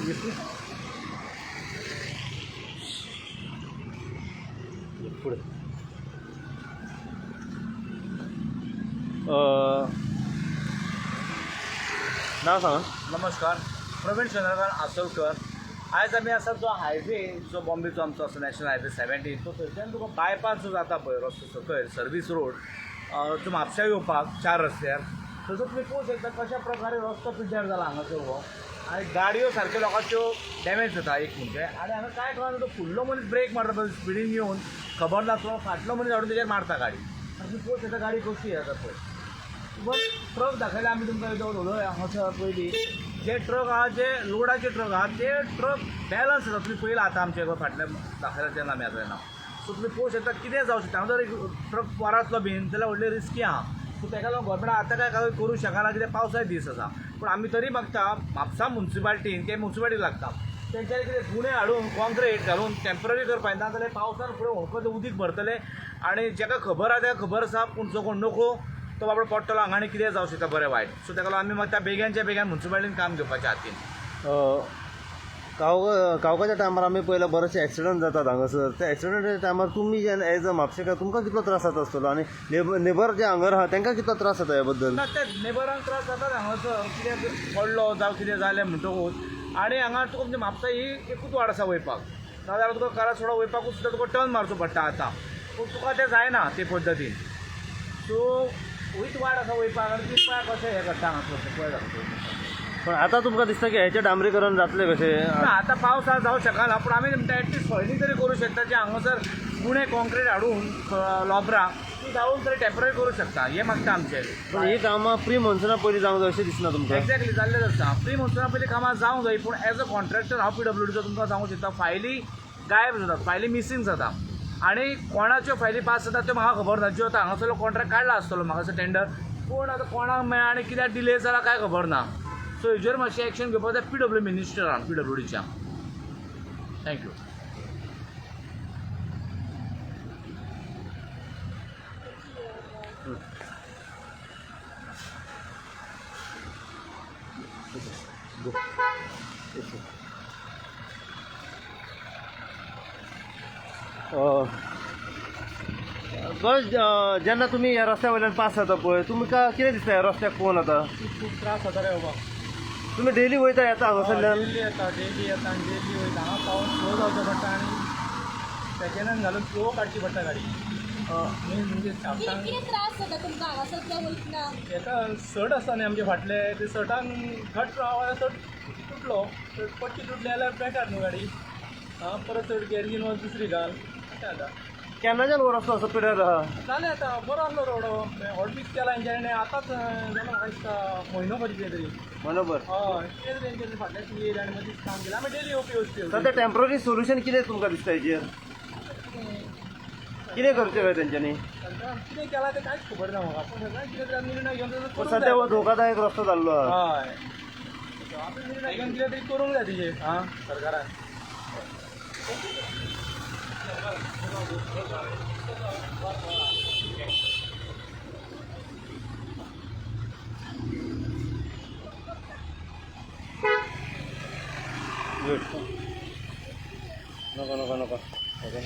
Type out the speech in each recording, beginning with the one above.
पुढे नाव सांगा. नमस्कार, प्रवीण चंद्रकांत आसोलकर. आज आमी आसा जो हायवे जो बॉम्बेचो आमचो आसा नॅशनल हायवे 17 तो थंयच्यान तुका बायपास जो जाता पळय रस्तो सकयल सर्वीस रोड तो म्हापशा येवपाक 4 रस्त्यार थंयसर तुमी पळोवंक शकता कशा प्रकारे रस्तो पिड्ड्यार जाला हांगासर हो. आनी गाडयो सारक्यो लोकांच्यो डॅमेज जाता एक म्हणजे. आनी हांगा कांय कळना तो फुडलो मनीस ब्रेक मारता पळय स्पिडीन येवन खबर ना तो फाटलो मनीस हाडून तेजेर मारता गाडी. आनी तुमी पळोवंक शकता गाडी कशी आसा पळय. बट ट्रक दाखयला आमी तुमकां उलोवया हांगासर पयलीं जे ट्रक आहा जे लोडाचे ट्रक आहा ते ट्रक बॅलन्स आसा. तुमी पयला आतां आमचे फाटल्या दाखयला तेन्ना आमी आतां सो तुमी पळोवंक शकता कितें जावं शकता. हांव जर एक ट्रक वरातलो बीन जाल्यार व्हडली रिस्की आहा. सो ताका लागून गोवोरमेंटान आतां काय करूंक शकना कित्याक पावसाचे दीस आसा. पूण आमी तरी मागता म्हापसा मुन्सिपाल्टीन ते मुन्सिपाल्टी लागता तेंच्यांनी कितें गुणे हाडून कॉन्क्रीट घालून टेम्पररी करपाक येता जाल्यार पावसान फुडें होंकत उदीक भरतले. आनी जाका खबर आहा ताका खबर आसा पूण जो कोण नोको तो बाबडो पडटलो हांगा आनी कितें जावं शकता बरें वायट. सो ताका लागून आमी मागता बेग्यानच्या बेग्यान मुन्सिपाल्टीन काम घेवपाचें हातीन. कावकाच्या टायमार आमी पळयला बरेचशे एक्सिडंट जातात हांगासर. त्या एक्सिडंटाच्या टायमार तुमी जेन्ना एज अ म्हापशेकार तुमकां कितलो त्रास जाता आसतलो आनी नेबर जे हांगर आहा तांकां कितलो त्रास जाता ह्या बद्दल? ना ते नेबरांक त्रास जातात हांगासर कितें पडलो जावं कितें जालें म्हणटकूच. आनी हांगा तुका म्हणजे म्हापसा ही एकूच वाट आसा वयपाक नाजाल्यार तुका कारासोडा वयपाकूच सुद्दां तुका टर्न मारचो पडटा आतां. पूण तुका तें जायना ते पद्दतीन. सो वयत वाट आसा वयपाक आनी ती पळय कशें हें करता हांगासर पळय जाता. पण आतां तुमकां दिसता की हेचें डांबरीकरण जातलें कशें? ना आतां पावसाळ्यात जावं शकना पूण आमी म्हणटा एटलीस्ट हळदी तरी करूं शकता जे हांगासर गुणे कॉन्क्रीट हाडून लोबरां ती घालून तरी टेम्पररी करूं शकता हें मागता आमचें. पण ही कामां प्री मॉन्सुना पयलीं जावंक जाय अशें दिसना तुमकां? एक्झॅक्टली जाल्लेच आसता. प्री मॉन्सुना पयलीं कामां जावंक जाय पूण एज अ कॉन्ट्रॅक्टर हांव PWDचो तुमकां सांगूंक शकता फायली गायब जातात फायली मिसींग जाता. आनी कोणाच्यो फायली पास जाता त्यो म्हाका खबर ना. ज्यो आतां हांगासरलो कॉन्ट्रॅक्ट काडला आसतलो म्हाका टेंडर पूण आतां कोणाक मेळ्ळा आनी कित्याक डिले जाला कांय खबर ना. सो हेजेर मातशें एक्शन घेवपाक जाय PW मिनिस्टरान PWDच्या. थँक्यू. जेन्ना तुमी ह्या रस्त्या वयल्यान पास जाता पळय तुमकां कितें दिसता ह्या रस्त्याक पळोवन आतां? खूब त्रास जाता रे बाबा. तुमी डेली वयता येता हांगासरल्यान? डेली येता आनी डेली वयता. हांगा पावस स्लो जावचो पडटा आनी सेकेंडान घालून स्लो काडची पडटा गाडी. मेन म्हणजे सामटांग कितें त्रास जाता तुमकां हांगासरल्यान वयतना? हेका सट आसता न्ही आमच्या फाटले ते सटान घट रावल्यार सट तुटलो पट्टी तुटली जाल्यार बेकार न्हू गाडी. परत चड गॅरेजीन वच दुसरी घाल अशें जाता. केन्नाच्यान हो रस्तो असो पिड्यार आहा? जालें आतां बरो आसलो रोड हॉटपीक केला हेंच्यांनी आतांच जालो म्हाका दिसता म्हयनो भर कितें तरी. बरोबर. हय तेच तेंच्यांनी फाटल्या येयले आनी मदींच काम केलें. आमी डेली येवपी वचपी. सद्या टेम्पररी सोल्युशन कितें तुमकां दिसता हेजेर? कितें करचें काय तेंच्यांनी? कितें केलां तें कांयच खबर ना म्हाका पूण सगळ्यांक कितें तरी निर्णय घेवन पण सद्या हो धोकादायक रस्तो जाल्लो आहा. हय आतां निर्णय घेवन कितें तरी करूंक जाय तेजेर सरकारान. नको अशें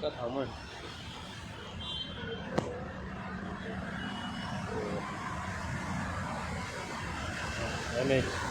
ताका थांबण एम एच